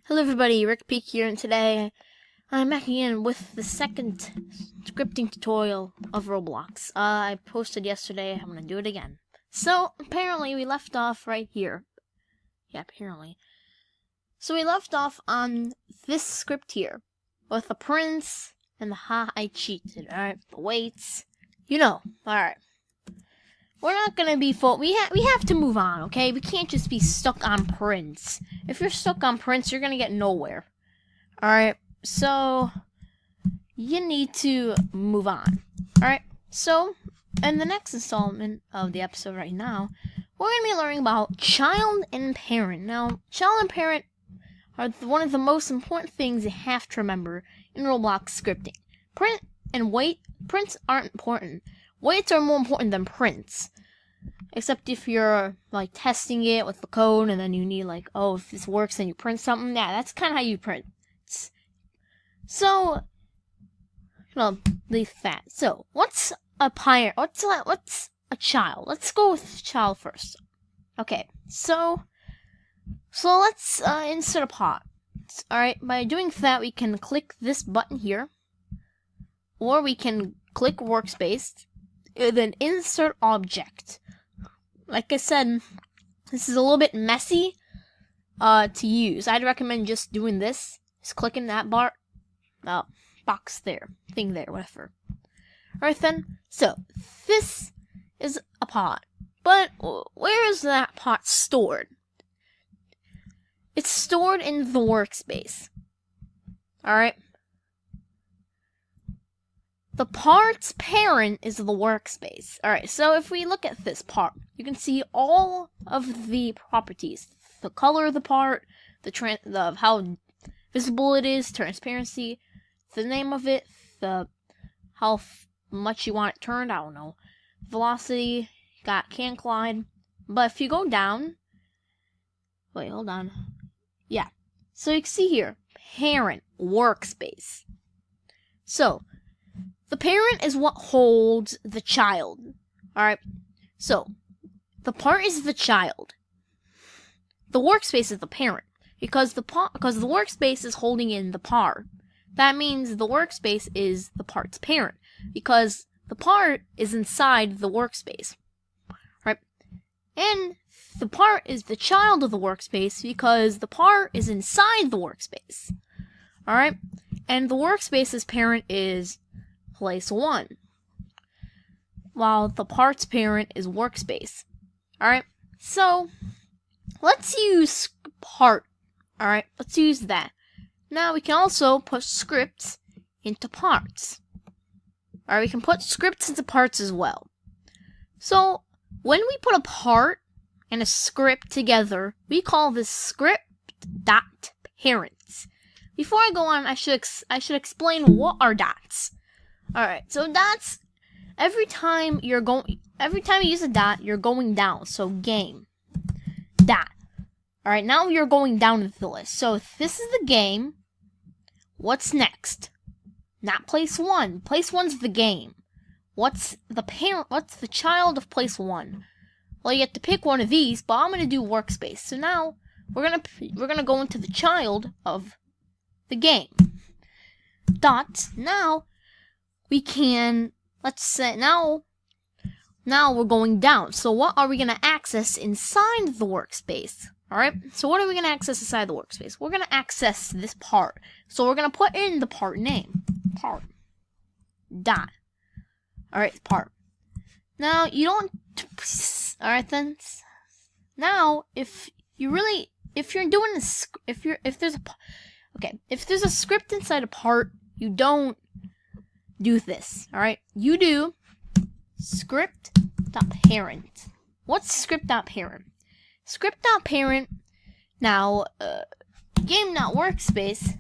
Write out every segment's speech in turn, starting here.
Hello everybody, Rick Peak here, and today I'm back again with the second scripting tutorial of Roblox. I posted yesterday, I'm gonna do it again. So, apparently we left off right here. Yeah, apparently. So we left off on this script here, with the prince and the I cheated, alright? The weights, you know, alright. We're not gonna be we have to move on, okay? We can't just be stuck on Prince. If you're stuck on Prince, you're gonna get nowhere. Alright, so you need to move on. Alright, so in the next installment of the episode right now, we're gonna be learning about child and parent. Now, child and parent are one of the most important things you have to remember in Roblox scripting. Prints aren't important. Weights are more important than prints. Except if you're, like, testing it with the code, and then you need, like, oh, if this works, then you print something. Yeah, that's kind of how you print. So, well, leave that. So, what's a pirate? What's a child? Let's go with child first. Okay, so let's insert a pot. Alright, by doing that, we can click this button here, or we can click workspace, and then insert object. Like I said, this is a little bit messy to use. I'd recommend just doing this. Just clicking that box there, thing there, whatever. Alright then, so this is a pot. But where is that pot stored? It's stored in the workspace. Alright? The part's parent is the workspace. Alright, so if we look at this part, you can see all of the properties. The color of the part, how visible it is, transparency, the name of it, how much you want it turned, I don't know. Velocity, can glide. But if you go down, wait, hold on. Yeah, so you can see here, parent, workspace. So, the parent is what holds the child. Alright? So, the part is the child. The workspace is the parent. Because the workspace is holding in the part. That means the workspace is the part's parent. Because the part is inside the workspace. Right? And the part is the child of the workspace because the part is inside the workspace. Alright? And the workspace's parent is place 1, while the part's parent is workspace. Alright, so let's use part. Alright, let's use that. Now we can also put scripts into parts. Alright, we can put scripts into parts as well. So when we put a part and a script together, we call this script.parents. Before I go on, I should explain what are dots. Alright, so dots, every time you use a dot, you're going down. So game, dot. Alright, now you're going down the list. So if this is the game, what's next? Not place 1. Place 1's the game. What's the child of place 1? Well, you have to pick one of these, but I'm gonna do workspace. So now we're gonna go into the child of the game. Dot. Now we can, let's say, now we're going down. So what are we going to access inside the workspace? Alright, so what are we going to access inside the workspace? We're going to access this part. So we're going to put in the part name. Part. Dot. Alright, part. Now, you don't, alright then. Now, if there's a script inside a part, you don't do this, alright? You do script.parent. What's script.parent? Script.parent, now, game.workspace,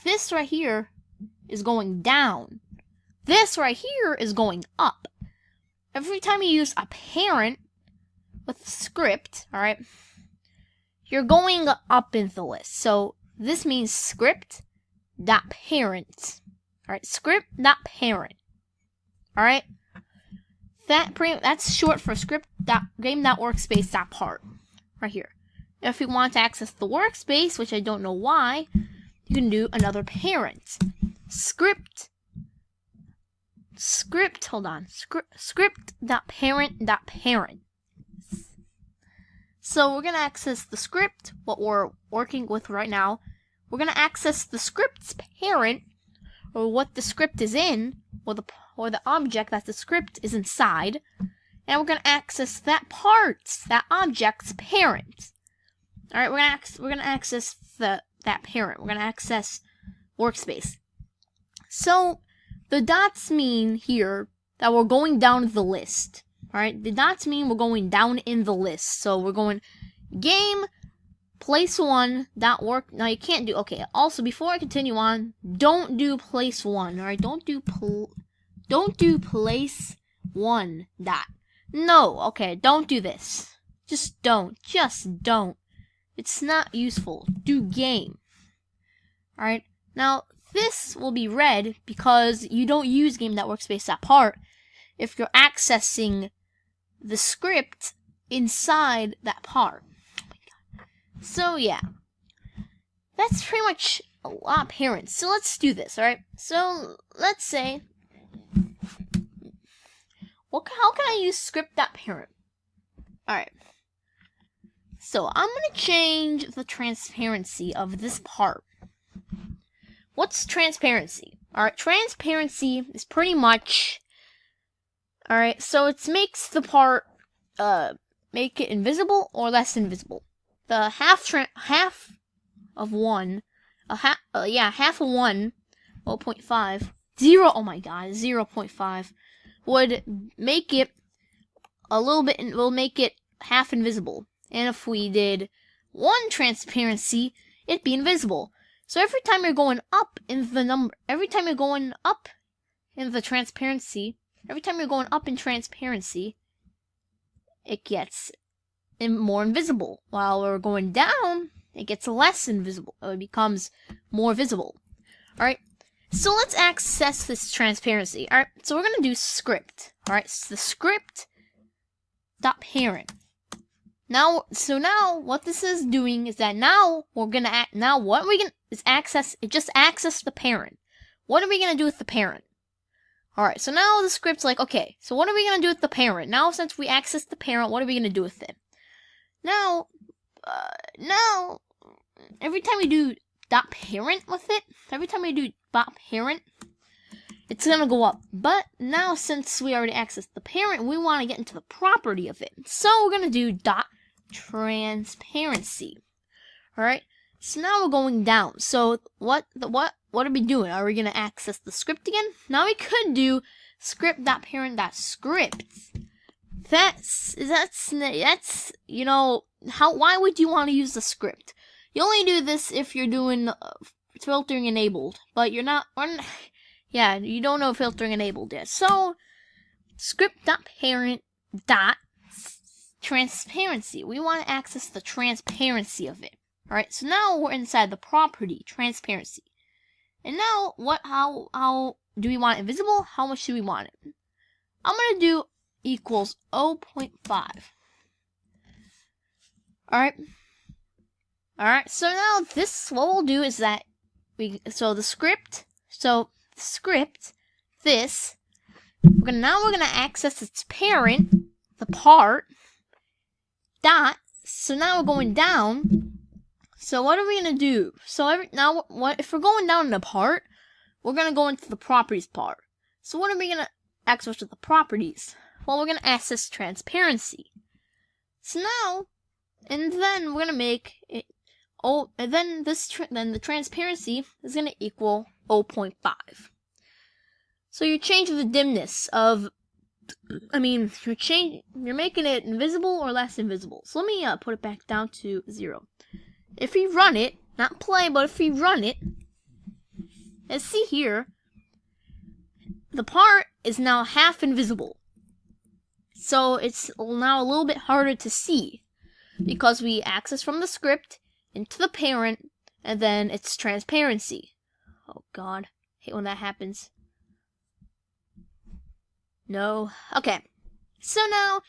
this right here is going down. This right here is going up. Every time you use a parent with script, alright, you're going up in the list. So, this means script.parent. Alright, script.parent. Alright? That's short for script.game.workspace.part. Right here. If we want to access the workspace, which I don't know why, you can do another parent. Script, hold on, script.parent.parent. So we're going to access the script, what we're working with right now. We're going to access the script's parent, or what the script is in, or the object that the script is inside. And we're going to access that object's parent. All right, we're going to access that parent. We're going to access workspace. So the dots mean here that we're going down the list. All right, the dots mean we're going down in the list. So we're going game place one dot work. Now you can't do. Okay. Also, before I continue on, don't do place one. All right, don't do place one dot. No. Okay, don't do this. Just don't. It's not useful. Do game. All right. Now this will be red because you don't use game.workspace.part if you're accessing the script inside that part. Oh my God. So yeah, that's pretty much a lot of parents. So let's do this, alright? So let's say, how can I use script.parent? Alright. So I'm going to change the transparency of this part. What's transparency? Alright, transparency is pretty much... Alright, so it makes the part, make it invisible or less invisible. The half of 1, half of 1, 0.5, 0, oh my God, 0.5, would make it will make it half invisible. And if we did 1 transparency, it'd be invisible. So every time you're going up in the number, every time you're going up in transparency, it gets more invisible. While we're going down, it gets less invisible. It becomes more visible. Alright, so let's access this transparency. Alright, so we're going to do script. Alright, so the script.parent. Now what this is doing is that now what we're gonna is access the parent. What are we gonna do with the parent? Alright, so now the script's like, okay, so what are we gonna do with the parent? Now since we access the parent, what are we gonna do with it? Now every time we do .parent with it, .parent, it's gonna go up. But now since we already accessed the parent, we want to get into the property of it. So we're gonna do .transparency. Alright, so now we're going down. So what are we doing? Are we gonna access the script again? Now we could do script.parent.script. That's you know, why would you want to use the script? You only do this if you're doing filtering enabled, but you're not. Yeah, you don't know filtering enabled yet. So script.parent.transparency. We want to access the transparency of it. Alright, so now we're inside the property, transparency. And now how do we want it invisible? How much do we want it? I'm gonna do equals 0.5. Alright, so now this, what we'll do is that we're gonna access its parent, the part, dot, so now we're going down. So what are we gonna do? So if we're going down in the part, we're gonna go into the properties part. So what are we gonna access to the properties? Well, we're gonna access transparency. So now, and then we're gonna make it, then the transparency is gonna equal 0.5. So you're changing the dimness of, you're making it invisible or less invisible. So let me put it back down to 0. If we run it, not play, but if we run it, let's see here, the part is now half invisible. So it's now a little bit harder to see because we access from the script into the parent and then it's transparency. Oh God, I hate when that happens. No. Okay. So now,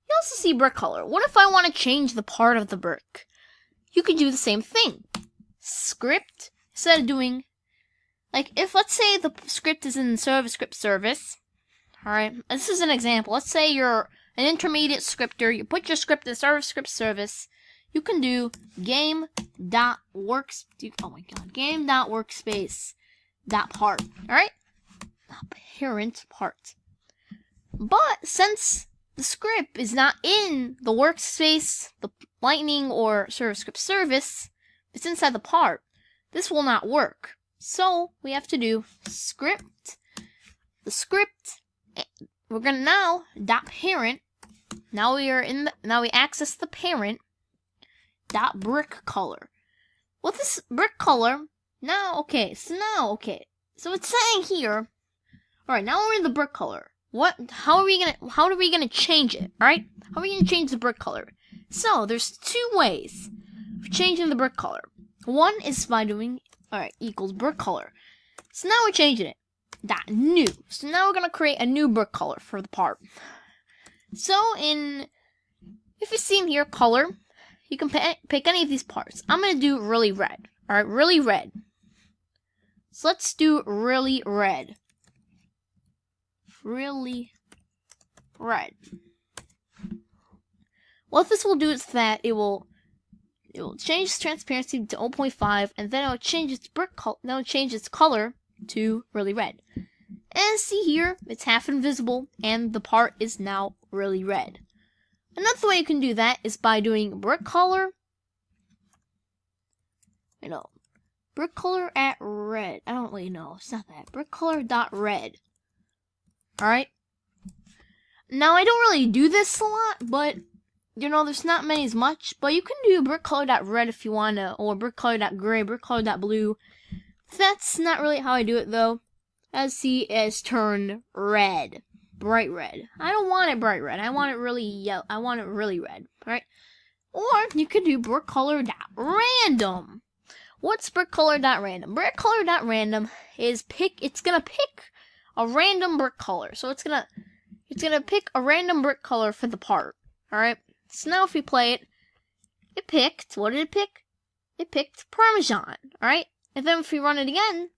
you also see brick color. What if I want to change the part of the brick? you can do the same thing. Script, instead of doing, like, if let's say the script is in script service, alright, this is an example. Let's say you're an intermediate scripter, you put your script in script service, you can do game.workspace.part, alright? Parent part. But since the script is not in the workspace, the Lightning, or script service, it's inside the part, this will not work. So we have to do script. The script, we're gonna now .parent. Now we access the parent .brick color. Well, this brick color so it's saying here. All right, now we're in the brick color. How are we gonna change it? All right, how are we gonna change the brick color? So there's two ways of changing the brick color. One is by doing equals brick color. So now we're changing it .new. So now we're gonna create a new brick color for the part. So if you see in here color, you can pick any of these parts. I'm gonna do really red. All right, really red. So let's do really red. Really red. What this will do is that it will change its transparency to 0.5, and then it will change its color to really red. And see here, it's half invisible, and the part is now really red. Another way you can do that is by doing brick color. Brick color at red. I don't really know. It's not that. Brick color .red. Alright? Now, I don't really do this a lot, but, there's not many as much. But you can do brick color .red if you want to, or brick color .gray, brick color .blue. That's not really how I do it, though. As see, it's turned red. Bright red. I don't want it bright red. I want it really yellow. I want it really red. Alright? Or you could do brick color .random. What's brick color .random? Brick color .random is it's gonna pick a random brick color. So it's gonna pick a random brick color for the part. Alright? So now if we play it, what did it pick? It picked Parmesan. Alright? And then if we run it again,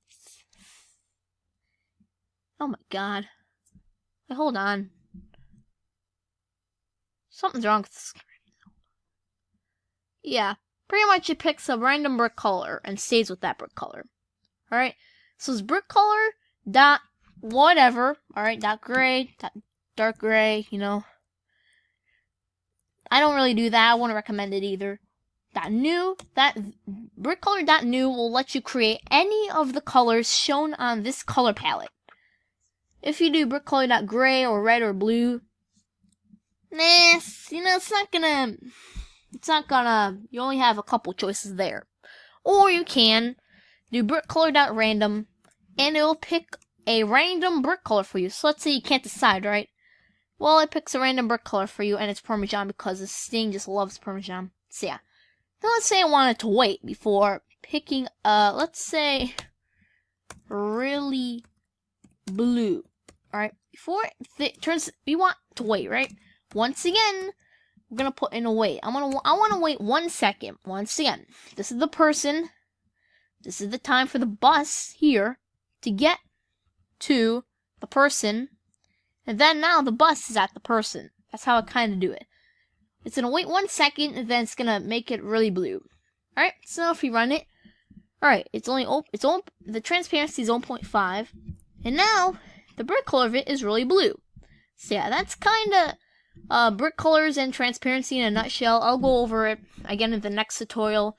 oh my god. Wait, hold on. Something's wrong with the screen. Yeah. Pretty much it picks a random brick color and stays with that brick color. Alright? So it's brick color whatever. Alright, gray, dark gray, I don't really do that. I wouldn't recommend it either. New, that brick color .new will let you create any of the colors shown on this color palette. If you do brick color .gray or red or blue, you only have a couple choices there. Or you can do brick color .random, and it will pick a random brick color for you. So let's say you can't decide, right? Well, it picks a random brick color for you, and it's Parmesan because this thing just loves Parmesan. So yeah. Now let's say I wanted to wait before picking, let's say, really blue. Alright, before it turns, we want to wait, right? Once again, we're gonna put in a wait. I want to wait 1 second. Once again, this is the person. This is the time for the bus here to get to the person, and then now the bus is at the person. That's how I kind of do it. It's gonna wait 1 second, and then it's gonna make it really blue. All right. So if we run it, all right, the transparency is 0.5, and now the brick color of it is really blue. So yeah, that's kind of brick colors and transparency in a nutshell. I'll go over it again in the next tutorial.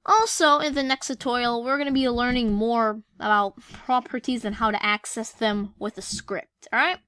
Also, in the next tutorial, we're going to be learning more about properties and how to access them with a script. Alright?